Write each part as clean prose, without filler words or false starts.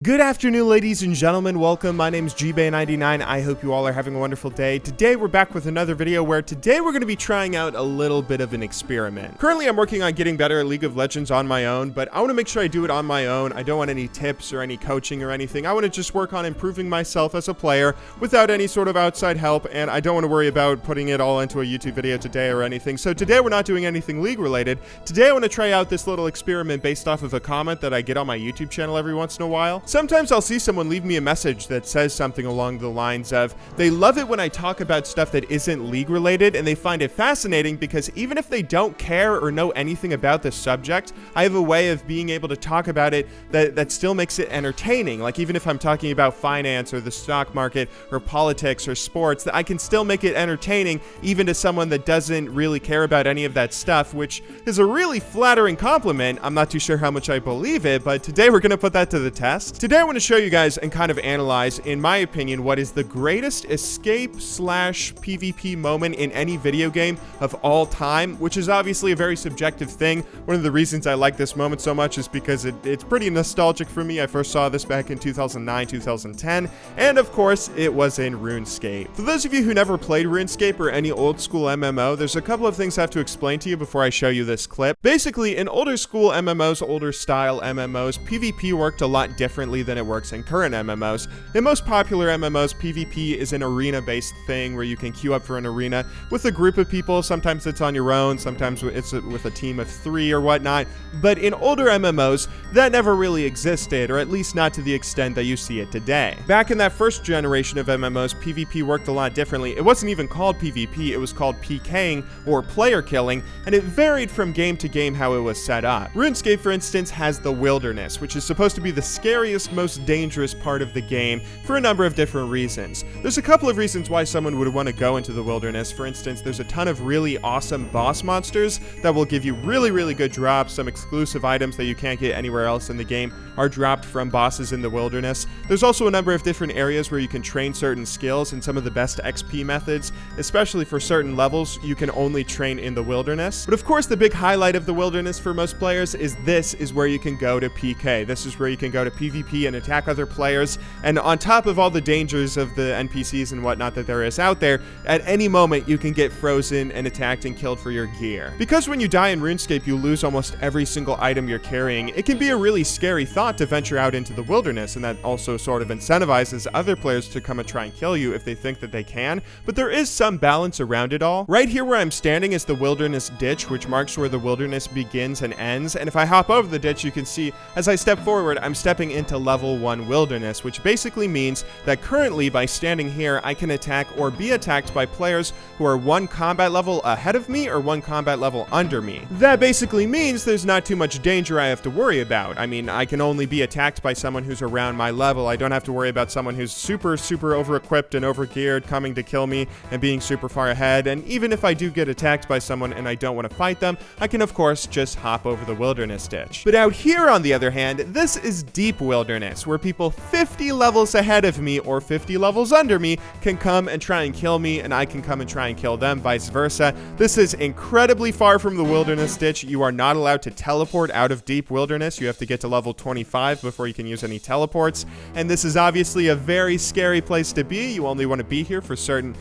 Good afternoon, ladies and gentlemen. Welcome. My name is GBay99. I hope you all are having a wonderful day. Today, we're back with another video where today we're going to be trying out a little bit of an experiment. Currently, I'm working on getting better at League of Legends on my own, but I want to make sure I do it on my own. I don't want any tips or any coaching or anything. I want to just work on improving myself as a player without any sort of outside help, and I don't want to worry about putting it all into a YouTube video today or anything. So today, we're not doing anything League related. Today, I want to try out this little experiment based off of a comment that I get on my YouTube channel every once in a while. Sometimes I'll see someone leave me a message that says something along the lines of, they love it when I talk about stuff that isn't League related, and they find it fascinating because even if they don't care or know anything about the subject, I have a way of being able to talk about it that still makes it entertaining. Like even if I'm talking about finance or the stock market or politics or sports, that I can still make it entertaining even to someone that doesn't really care about any of that stuff, which is a really flattering compliment. I'm not too sure how much I believe it, but today we're going to put that to the test. Today I want to show you guys and kind of analyze, in my opinion, what is the greatest escape/PvP moment in any video game of all time, which is obviously a very subjective thing. One of the reasons I like this moment so much is because it's pretty nostalgic for me. I first saw this back in 2009, 2010, and of course, it was in Runescape. For those of you who never played Runescape or any old school MMO, there's a couple of things I have to explain to you before I show you this clip. Basically, in older school MMOs, older style MMOs, PvP worked a lot differently than it works in current MMOs. In most popular MMOs, PvP is an arena-based thing where you can queue up for an arena with a group of people. Sometimes it's on your own, sometimes it's with a team of 3 or whatnot. But in older MMOs, that never really existed, or at least not to the extent that you see it today. Back in that first generation of MMOs, PvP worked a lot differently. It wasn't even called PvP, it was called PKing, or player killing, and it varied from game to game how it was set up. RuneScape, for instance, has the Wilderness, which is supposed to be the scariest, most dangerous part of the game for a number of different reasons. There's a couple of reasons why someone would want to go into the Wilderness. For instance, there's a ton of really awesome boss monsters that will give you really good drops. Some exclusive items that you can't get anywhere else in the game are dropped from bosses in the Wilderness. There's also a number of different areas where you can train certain skills, and some of the best XP methods, especially for certain levels, you can only train in the Wilderness. But of course, the big highlight of the Wilderness for most players is this is where you can go to PK. This is where you can go to PvP and attack other players, and on top of all the dangers of the NPCs and whatnot that there is out there, at any moment you can get frozen and attacked and killed for your gear. Because when you die in RuneScape, you lose almost every single item you're carrying, it can be a really scary thought to venture out into the Wilderness, and that also sort of incentivizes other players to come and try and kill you if they think that they can, but there is some balance around it all. Right here where I'm standing is the Wilderness Ditch, which marks where the Wilderness begins and ends, and if I hop over the ditch, you can see as I step forward, I'm stepping into level 1 Wilderness, which basically means that currently by standing here, I can attack or be attacked by players who are 1 combat level ahead of me or 1 combat level under me. That basically means there's not too much danger I have to worry about. I mean, I can only be attacked by someone who's around my level. I don't have to worry about someone who's super over-equipped and over-geared coming to kill me and being super far ahead. And even if I do get attacked by someone and I don't want to fight them, I can of course just hop over the Wilderness Ditch. But out here on the other hand, this is Deep Wilderness, where people 50 levels ahead of me or 50 levels under me can come and try and kill me, and I can come and try and kill them, vice versa. This is incredibly far from the Wilderness Ditch. You are not allowed to teleport out of Deep Wilderness. You have to get to level 25 before you can use any teleports, and this is obviously a very scary place to be. You only want to be here for certain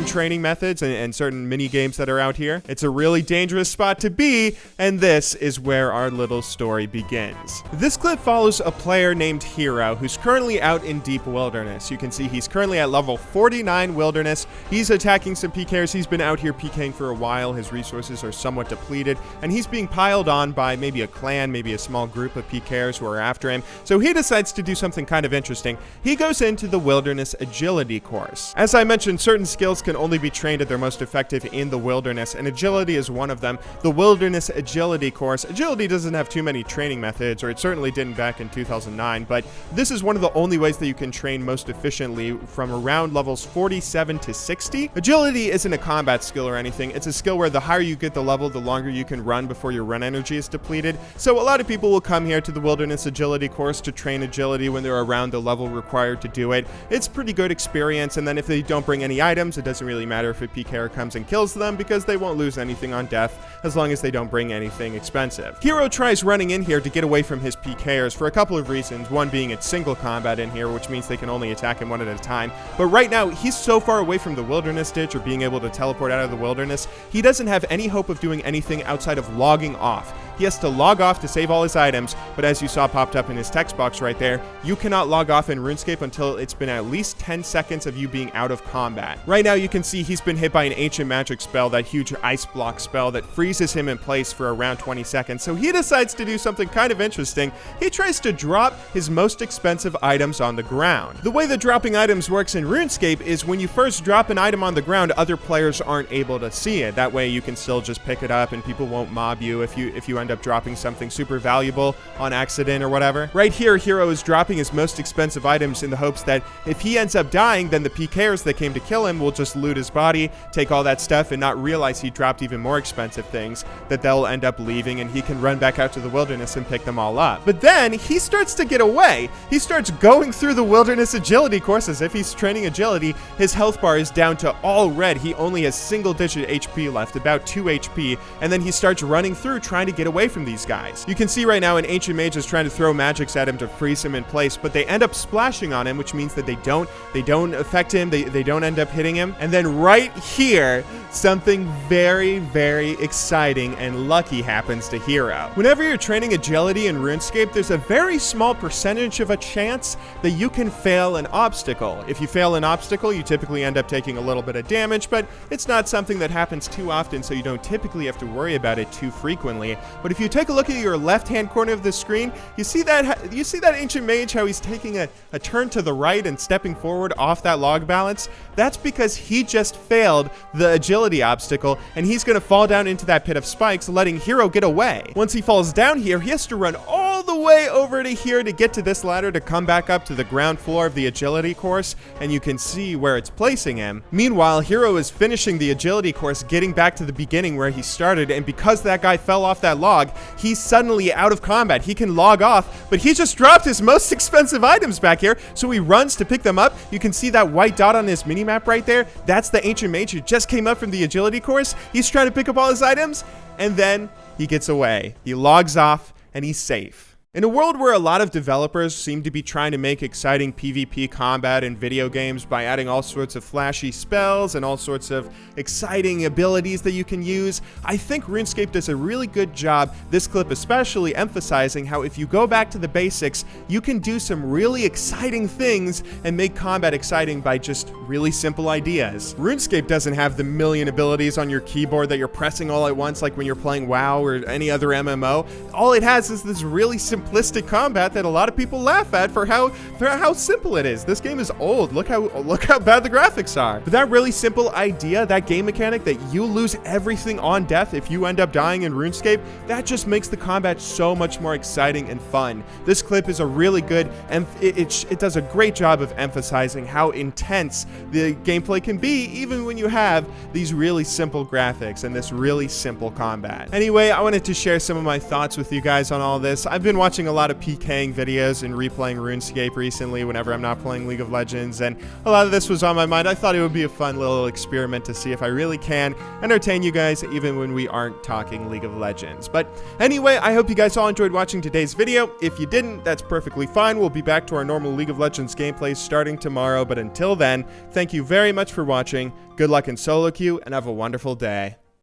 training methods and certain mini games that are out here. It's a really dangerous spot to be, and this is where our little story begins. This clip follows a player named Hero who's currently out in Deep Wilderness. You can see he's currently at level 49 Wilderness. He's attacking some PKers. He's been out here PKing for a while. His resources are somewhat depleted, and he's being piled on by maybe a clan, maybe a small group of PKers who are after him. So he decides to do something kind of interesting. He goes into the Wilderness Agility course. As I mentioned, certain skills can only be trained at their most effective in the Wilderness, and agility is one of them. The Wilderness Agility course. Agility doesn't have too many training methods, or it certainly didn't back in 2009, but this is one of the only ways that you can train most efficiently from around levels 47 to 60. Agility isn't a combat skill or anything. It's a skill where the higher you get the level, the longer you can run before your run energy is depleted. So a lot of people will come here to the Wilderness Agility course to train agility when they're around the level required to do it. It's pretty good experience, and then if they don't bring any items, it doesn't really matter if a PKer comes and kills them because they won't lose anything on death as long as they don't bring anything expensive. Hero tries running in here to get away from his PKers for a couple of reasons. one being it's single combat in here, which means they can only attack him one at a time. But right now, he's so far away from the wilderness ditch or being able to teleport out of the wilderness, he doesn't have any hope of doing anything outside of logging off. He has to log off to save all his items, but as you saw popped up in his text box right there, you cannot log off in RuneScape until it's been at least 10 seconds of you being out of combat. Right now you can see he's been hit by an ancient magic spell, that huge ice block spell that freezes him in place for around 20 seconds, so he decides to do something kind of interesting. He tries to drop his most expensive items on the ground. The way that dropping items works in RuneScape is when you first drop an item on the ground, other players aren't able to see it. That way you can still just pick it up and people won't mob you if you end up dropping something super valuable on accident or whatever. Right here, Hero is dropping his most expensive items in the hopes that if he ends up dying, then the PKers that came to kill him will just loot his body, take all that stuff, and not realize he dropped even more expensive things that they'll end up leaving, and he can run back out to the wilderness and pick them all up. But then he starts to get away. He starts going through the wilderness agility course as if he's training agility. His health bar is down to all red. He only has single-digit HP left, about 2 HP, and then he starts running through trying to get away from these guys. You can see right now an ancient mage is trying to throw magics at him to freeze him in place, but they end up splashing on him, which means that they don't affect him, they don't end up hitting him. And then right here, something very, very exciting and lucky happens to Hero. Whenever you're training agility in RuneScape, there's a very small percentage of a chance that you can fail an obstacle. If you fail an obstacle, you typically end up taking a little bit of damage, but it's not something that happens too often, so you don't typically have to worry about it too frequently. But if you take a look at your left-hand corner of the screen, you see that ancient mage, how he's taking a turn to the right and stepping forward off that log balance? That's because he just failed the agility obstacle, and he's going to fall down into that pit of spikes, letting Hero get away. Once he falls down here, he has to run all the way over to here to get to this ladder to come back up to the ground floor of the agility course, and you can see where it's placing him. Meanwhile, Hero is finishing the agility course, getting back to the beginning where he started, and because that guy fell off that log, he's suddenly out of combat. He can log off, but he just dropped his most expensive items back here, so he runs to pick them up. You can see that white dot on his minimap right there. That's the ancient mage who just came up from the agility course. He's trying to pick up all his items, and then he gets away. He logs off, and he's safe. In a world where a lot of developers seem to be trying to make exciting PvP combat in video games by adding all sorts of flashy spells and all sorts of exciting abilities that you can use, I think RuneScape does a really good job, this clip especially, emphasizing how if you go back to the basics, you can do some really exciting things and make combat exciting by just really simple ideas. RuneScape doesn't have the million abilities on your keyboard that you're pressing all at once like when you're playing WoW or any other MMO. All it has is this really simplistic combat that a lot of people laugh at for how simple it is. This game is old. Look how bad the graphics are. But that really simple idea, that game mechanic that you lose everything on death if you end up dying in RuneScape, that just makes the combat so much more exciting and fun. This clip is a really good, and it does a great job of emphasizing how intense the gameplay can be even when you have these really simple graphics and this really simple combat. Anyway, I wanted to share some of my thoughts with you guys on all this. I've been watching a lot of PKing videos and replaying RuneScape recently whenever I'm not playing League of Legends, and a lot of this was on my mind. I thought it would be a fun little experiment to see if I really can entertain you guys even when we aren't talking League of Legends. But anyway, I hope you guys all enjoyed watching today's video. If you didn't, that's perfectly fine. We'll be back to our normal League of Legends gameplays starting tomorrow, but until then, thank you very much for watching. Good luck in solo queue, and have a wonderful day.